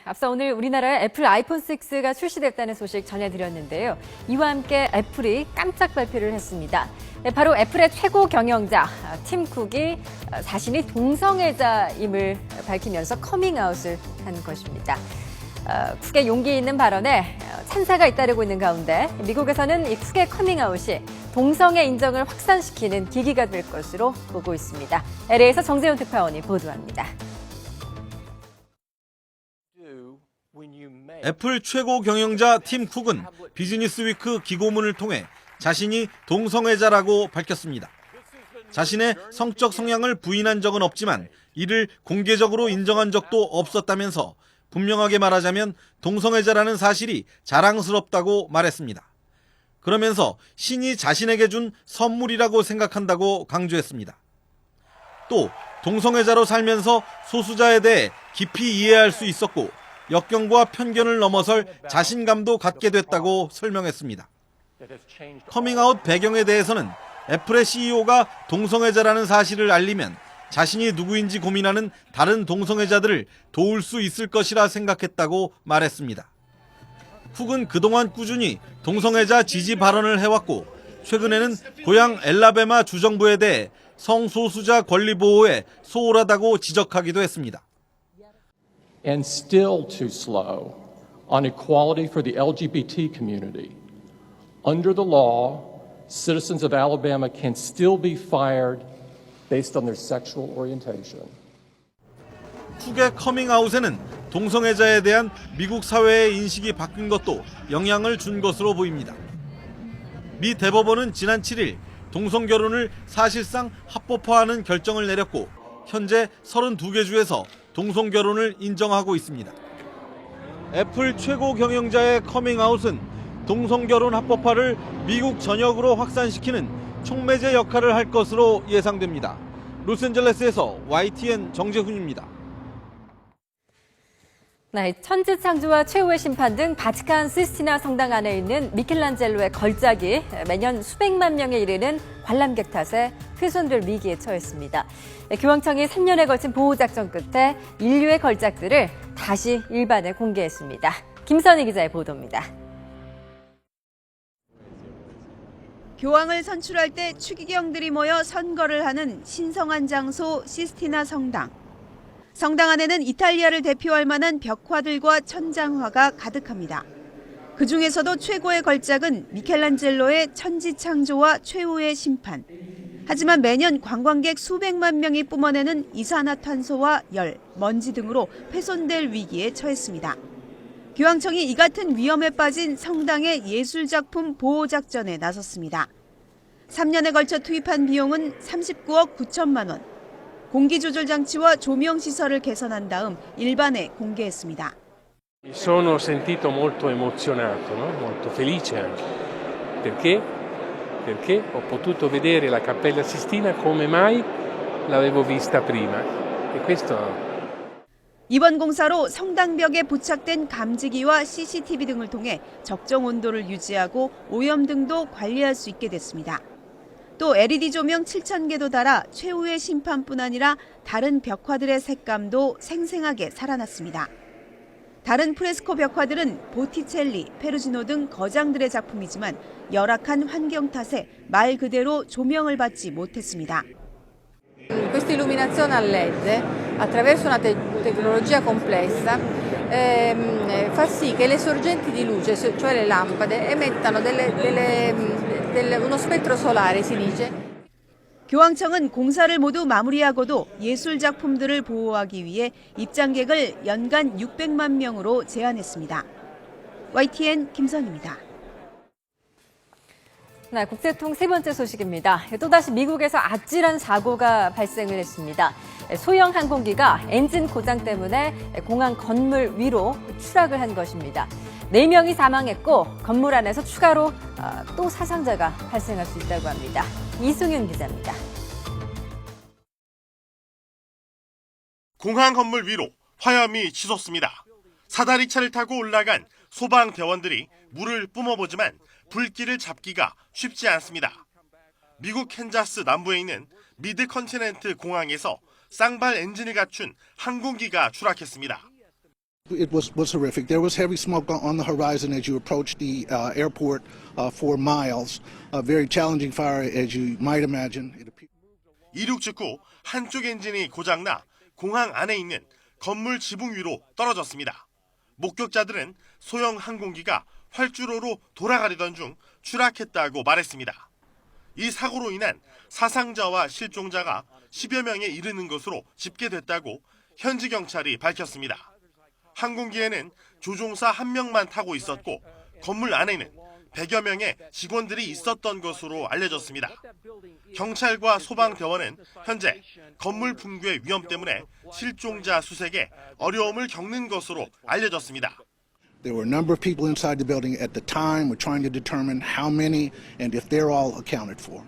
앞서 오늘 우리나라에 애플 아이폰 6가 출시됐다는 소식 전해드렸는데요. 이와 함께 애플이 깜짝 발표를 했습니다. 바로 애플의 최고 경영자 팀 쿡이 자신이 동성애자임을 밝히면서 커밍아웃을 한 것입니다. 쿡의 용기 있는 발언에 찬사가 잇따르고 있는 가운데 미국에서는 이 쿡의 커밍아웃이 동성애 인정을 확산시키는 계기가 될 것으로 보고 있습니다. LA에서 정재훈 특파원이 보도합니다. 애플 최고 경영자 팀 쿡은 비즈니스 위크 기고문을 통해 자신이 동성애자라고 밝혔습니다. 자신의 성적 성향을 부인한 적은 없지만 이를 공개적으로 인정한 적도 없었다면서 분명하게 말하자면 동성애자라는 사실이 자랑스럽다고 말했습니다. 그러면서 신이 자신에게 준 선물이라고 생각한다고 강조했습니다. 또 동성애자로 살면서 소수자에 대해 깊이 이해할 수 있었고 역경과 편견을 넘어설 자신감도 갖게 됐다고 설명했습니다. 커밍아웃 배경에 대해서는 애플의 CEO가 동성애자라는 사실을 알리면 자신이 누구인지 고민하는 다른 동성애자들을 도울 수 있을 것이라 생각했다고 말했습니다. 쿡은 그동안 꾸준히 동성애자 지지 발언을 해왔고 최근에는 고향 엘라베마 주정부에 대해 성소수자 권리 보호에 소홀하다고 지적하기도 했습니다. And still too slow on equality for the LGBT community. Under the law, citizens of Alabama can still be fired based on their sexual orientation. 쿡의 커밍아웃에는 동성애자에 대한 미국 사회의 인식이 바뀐 것도 영향을 준 것으로 보입니다. 미 대법원은 지난 7일 동성결혼을 사실상 합법화하는 결정을 내렸고 현재 32개 주에서 동성결혼을 인정하고 있습니다. 애플 최고 경영자의 커밍아웃은 동성결혼 합법화를 미국 전역으로 확산시키는 촉매제 역할을 할 것으로 예상됩니다. 로스앤젤레스에서 YTN 정재훈입니다. 네, 천지창조와 최후의 심판 등 바티칸 시스티나 성당 안에 있는 미켈란젤로의 걸작이 매년 수백만 명에 이르는 관람객 탓에 훼손될 위기에 처했습니다. 교황청이 3년에 걸친 보호작전 끝에 인류의 걸작들을 다시 일반에 공개했습니다. 김선희 기자의 보도입니다. 교황을 선출할 때 추기경들이 모여 선거를 하는 신성한 장소 시스티나 성당. 성당 안에는 이탈리아를 대표할 만한 벽화들과 천장화가 가득합니다. 그중에서도 최고의 걸작은 미켈란젤로의 천지창조와 최후의 심판. 하지만 매년 관광객 수백만 명이 뿜어내는 이산화탄소와 열, 먼지 등으로 훼손될 위기에 처했습니다. 교황청이 이 같은 위험에 빠진 성당의 예술작품 보호작전에 나섰습니다. 3년에 걸쳐 투입한 비용은 39억 9천만 원. 공기조절 장치와 조명 시설을 개선한 다음 일반에 공개했습니다. Mi sono sentito molto emozionato, no? Molto felice anche. Perché? Perché ho potuto vedere la Cappella Sistina come mai l'avevo vista prima. E questo 이번 공사로 성당벽에 부착된 감지기와 CCTV 등을 통해 적정 온도를 유지하고 오염 등도 관리할 수 있게 됐습니다. 또 LED 조명 7,000개도 달아 최후의 심판뿐 아니라 다른 벽화들의 색감도 생생하게 살아났습니다. 다른 프레스코 벽화들은 보티첼리, 페루지노 등 거장들의 작품이지만 열악한 환경 탓에 말 그대로 조명을 받지 못했습니다. Questa illuminazione a LED attraverso una tecnologia complessa fa sì che le sorgenti di luce, cioè le lampade, emettano uno spettro solare, si dice. 교황청은 공사를 모두 마무리하고도 예술 작품들을 보호하기 위해 입장객을 연간 600만 명으로 제한했습니다. YTN 김선희입니다. 네, 국제통 세 번째 소식입니다. 또다시 미국에서 아찔한 사고가 발생을 했습니다. 소형 항공기가 엔진 고장 때문에 공항 건물 위로 추락을 한 것입니다. 4명이 사망했고 건물 안에서 추가로 또 사상자가 발생할 수 있다고 합니다. 이승윤 기자입니다. 공항 건물 위로 화염이 치솟습니다. 사다리차를 타고 올라간 소방대원들이 물을 뿜어보지만 불길을 잡기가 쉽지 않습니다. 미국 캔자스 남부에 있는 미드 컨티넨트 공항에서 쌍발 엔진을 갖춘 항공기가 추락했습니다. It was horrific. There was heavy smoke on the horizon as you approached the airport for miles. A very challenging fire, as you might imagine. 이륙 직후 한쪽 엔진이 고장나 공항 안에 있는 건물 지붕 위로 떨어졌습니다. 목격자들은 소형 항공기가 활주로로 돌아가려던 중 추락했다고 말했습니다. 이 사고로 인한 사상자와 실종자가 10여 명에 이르는 것으로 집계됐다고 현지 경찰이 밝혔습니다. 항공기에는 조종사 1명만 타고 있었고 건물 안에는 100여 명의 직원들이 있었던 것으로 알려졌습니다. 경찰과 소방대원은 현재 건물 붕괴 위험 때문에 실종자 수색에 어려움을 겪는 것으로 알려졌습니다. There were a number of people inside the building at the time. We're trying to determine how many and if they're all accounted for.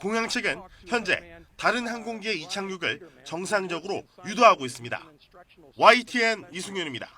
공항 측은 현재 다른 항공기의 이착륙을 정상적으로 유도하고 있습니다. YTN 이승윤입니다.